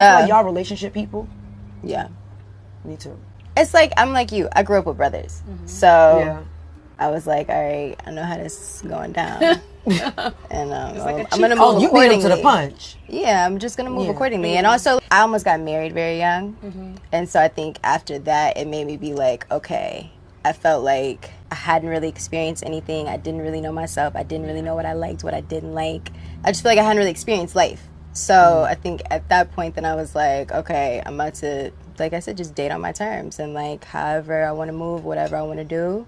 Like y'all relationship people? Yeah. Me too. It's like, I'm like you. I grew up with brothers. So Yeah. I was like, all right, I know how this is going down. And like I'm going to move Oh, you beat him accordingly. to the punch. Yeah, I'm just going to move Yeah. accordingly. And also, I almost got married very young. And so I think after that, it made me be like, okay, I felt like I hadn't really experienced anything. I didn't really know myself. I didn't really know what I liked, what I didn't like. I just feel like I hadn't really experienced life. So I think at that point, then I was like, okay, I'm about to, like I said, just date on my terms. And like, however I want to move, whatever I want to do,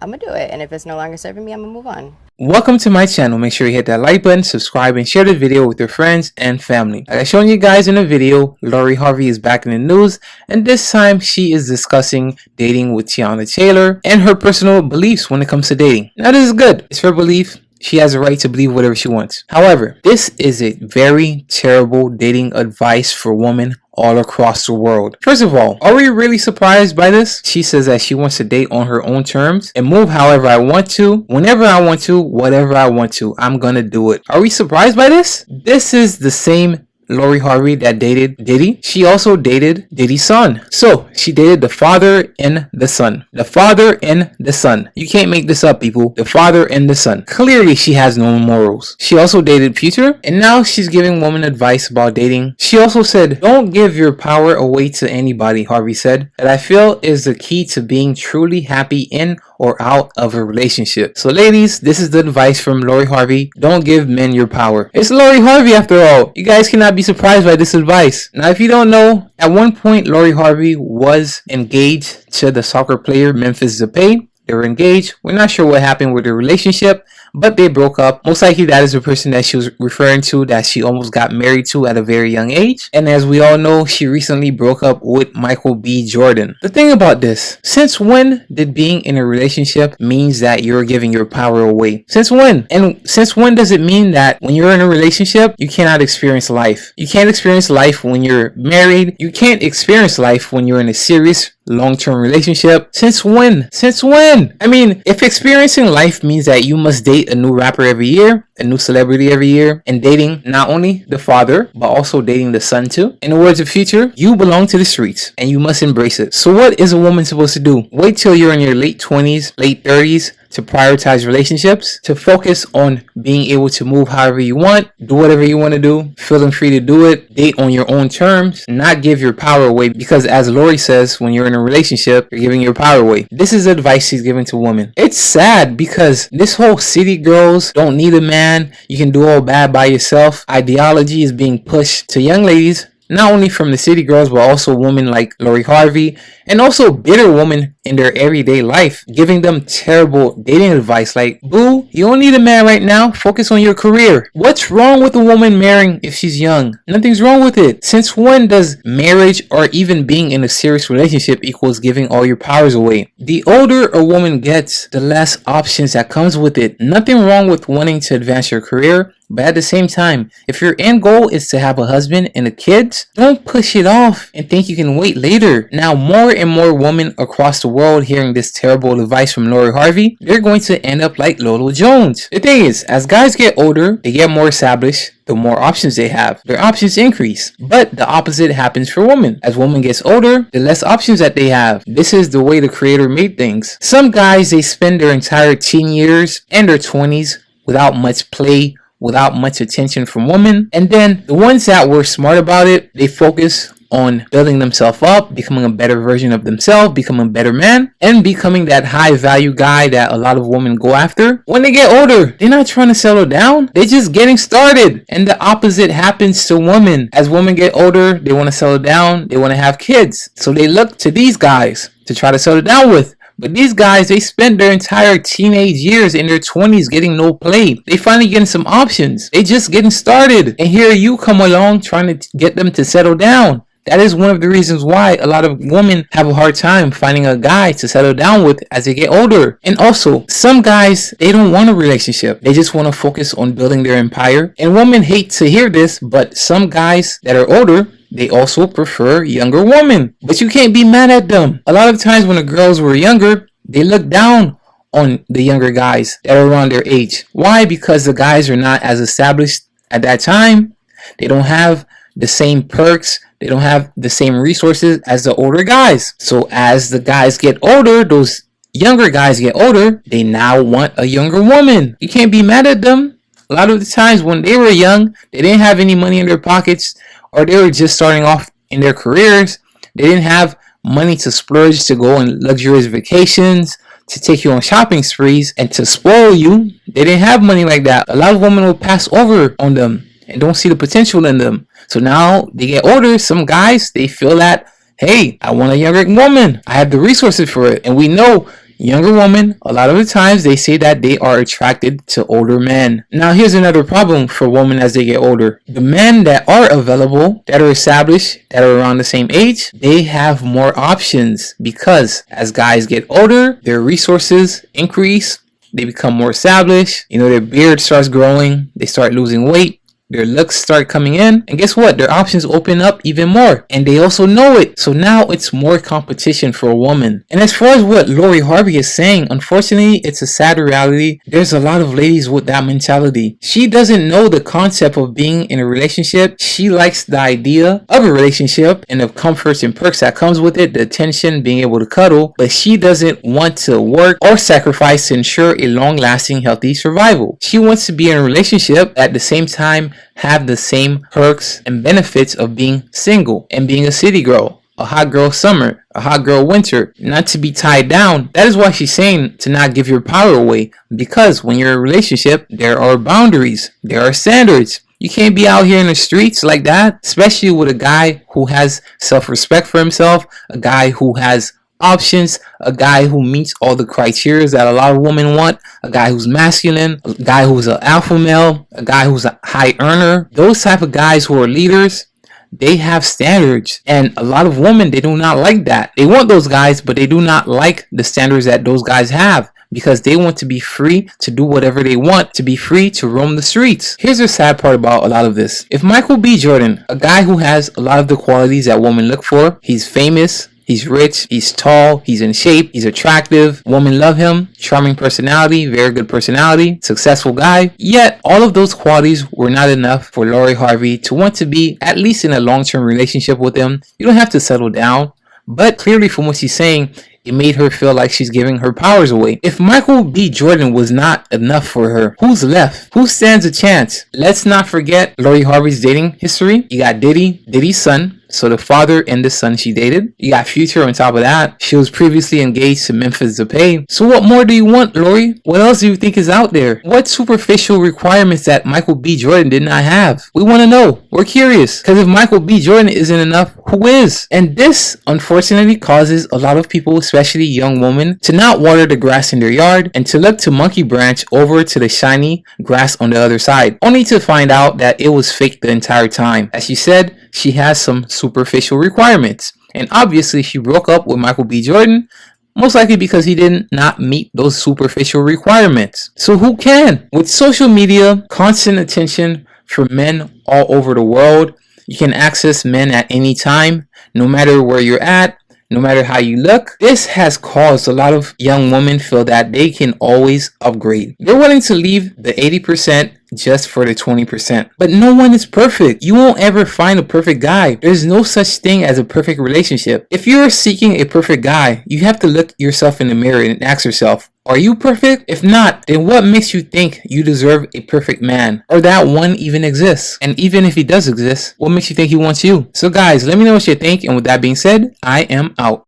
I'm going to do it. And if it's no longer serving me, I'm going to move on. Welcome to my channel. Make sure you hit that like button, subscribe, and share the video with your friends and family. Like I showed you guys in the video, Harvey is back in the news, and this time she is discussing dating with Teyana Taylor and her personal beliefs when it comes to dating. Now this is good. It's her belief. She has a right to believe whatever she wants. However, this is a very terrible dating advice for women all across the world. First of all, are we really surprised by this? She says that she wants to date on her own terms and move however I want to, whenever I want to, whatever I want to. I'm gonna do it. Are we surprised by this? This is the same Harvey that dated Diddy. She also dated Diddy's son. So she dated the father and the son. The father and the son. You can't make this up, people. The father and the son. Clearly she has no morals. She also dated Future, and now she's giving women advice about dating. She also said, don't give your power away to anybody, Harvey said, that I feel is the key to being truly happy in or out of a relationship. So ladies, this is the advice from Harvey. Don't give men your power. It's Harvey after all. You guys cannot be surprised by this advice. Now if you don't know, at one point Harvey was engaged to the soccer player Memphis Depay. They were engaged. We're not sure what happened with their relationship, but they broke up. Most likely that is the person that she was referring to, that she almost got married to at a very young age. And as we all know, she recently broke up with Michael B. Jordan. The thing about this, since when did being in a relationship means that you're giving your power away? Since when? And since when does it mean that when you're in a relationship, you cannot experience life? You can't experience life when you're married. You can't experience life when you're in a serious long-term relationship. Since when? Since when? I mean, if experiencing life means that you must date a new rapper every year, a new celebrity every year, and dating not only the father but also dating the son too, in the words of Future, you belong to the streets and you must embrace it. So what is a woman supposed to do? Wait till you're in your late 20s, late 30s to prioritize relationships, to focus on being able to move however you want, do whatever you want to do, feeling free to do it, date on your own terms, not give your power away, because as Lori says, when you're in a relationship, you're giving your power away. This is advice she's giving to women. It's sad because this whole city girls don't need a man, you can do all bad by yourself ideology is being pushed to young ladies, not only from the city girls but also women like Harvey, and also bitter women in their everyday life, giving them terrible dating advice like, boo, you don't need a man right now, focus on your career. What's wrong with a woman marrying if she's young? Nothing's wrong with it. Since when does marriage or even being in a serious relationship equals giving all your powers away? The older a woman gets, the less options that comes with it. Nothing wrong with wanting to advance your career, but at the same time, if your end goal is to have a husband and a kids, don't push it off and think you can wait later. Now, more and more women across the world hearing this terrible advice from Harvey, they're going to end up like Lolo Jones. The thing is, as guys get older, they get more established, the more options they have. Their options increase. But the opposite happens for women. As women gets older, the less options that they have. This is the way the creator made things. Some guys, they spend their entire teen years and their 20s without much play, without much attention from women. And then the ones that were smart about it, they focus on building themselves up, becoming a better version of themselves, becoming a better man, and becoming that high value guy that a lot of women go after. When they get older, they're not trying to settle down, they're just getting started. And the opposite happens to women. As women get older, they want to settle down, they want to have kids. So they look to these guys to try to settle down with. But these guys, they spent their entire teenage years in their 20s getting no play. They finally getting some options. They just getting started. And here you come along trying to get them to settle down. That is one of the reasons why a lot of women have a hard time finding a guy to settle down with as they get older. And also, some guys, they don't want a relationship. They just want to focus on building their empire. And women hate to hear this, but some guys that are older, they also prefer younger women. But you can't be mad at them. A lot of times when the girls were younger, they look down on the younger guys that are around their age. Why? Because the guys are not as established at that time. They don't have the same perks, they don't have the same resources as the older guys. So as the guys get older, those younger guys get older, they now want a younger woman. You can't be mad at them. A lot of the times when they were young, they didn't have any money in their pockets, or they were just starting off in their careers. They didn't have money to splurge, to go on luxurious vacations, to take you on shopping sprees, and to spoil you. They didn't have money like that. A lot of women will pass over on them and don't see the potential in them. So now they get older. Some guys, they feel that, hey, I want a younger woman. I have the resources for it. And we know younger women, a lot of the times they say that they are attracted to older men. Now here's another problem for women as they get older. The men that are available, that are established, that are around the same age, they have more options, because as guys get older, their resources increase, they become more established, their beard starts growing, they start losing weight, their looks start coming in, and guess what? Their options open up even more, and they also know it. So now it's more competition for a woman. And as far as what Lori Harvey is saying, unfortunately, it's a sad reality. There's a lot of ladies with that mentality. She doesn't know the concept of being in a relationship. She likes the idea of a relationship and the comforts and perks that comes with it, the attention, being able to cuddle, but she doesn't want to work or sacrifice to ensure a long-lasting, healthy survival. She wants to be in a relationship, at the same time have the same perks and benefits of being single and being a city girl, a hot girl summer, a hot girl winter, not to be tied down. That is why she's saying to not give your power away, because when you're in a relationship, there are boundaries, there are standards. You can't be out here in the streets like that, especially with a guy who has self-respect for himself, a guy who has options, a guy who meets all the criteria that a lot of women want, a guy who's masculine, a guy who's an alpha male, a guy who's a high earner. Those type of guys who are leaders, they have standards, and a lot of women, they do not like that. They want those guys, but they do not like the standards that those guys have, because they want to be free to do whatever they want, to be free to roam the streets. Here's the sad part about a lot of this. If Michael B. Jordan, a guy who has a lot of the qualities that women look for, he's famous, he's rich, he's tall, he's in shape, he's attractive, women love him, charming personality, very good personality, successful guy. Yet, all of those qualities were not enough for Lori Harvey to want to be at least in a long-term relationship with him. You don't have to settle down. But clearly from what she's saying, it made her feel like she's giving her powers away. If Michael B. Jordan was not enough for her, who's left? Who stands a chance? Let's not forget Lori Harvey's dating history. You got Diddy's son. So the father and the son she dated. You got Future on top of that. She was previously engaged to Memphis Depay. So what more do you want, Lori? What else do you think is out there? What superficial requirements that Michael B. Jordan did not have? We want to know. We're curious. Because if Michael B. Jordan isn't enough, who is? And this, unfortunately, causes a lot of people, especially young women, to not water the grass in their yard and to look to monkey branch over to the shiny grass on the other side, only to find out that it was fake the entire time. As she said, she has some superficial requirements. And obviously she broke up with Michael B. Jordan, most likely because he did not meet those superficial requirements. So who can? With social media, constant attention from men all over the world, you can access men at any time, no matter where you're at, no matter how you look. This has caused a lot of young women feel that they can always upgrade. They're willing to leave the 80% just for the 20%. But no one is perfect. You won't ever find a perfect guy. There's no such thing as a perfect relationship. If you're seeking a perfect guy, you have to look yourself in the mirror and ask yourself, are you perfect? If not, then what makes you think you deserve a perfect man, or that one even exists? And even if he does exist, what makes you think he wants you? So guys, let me know what you think, and with that being said, I am out.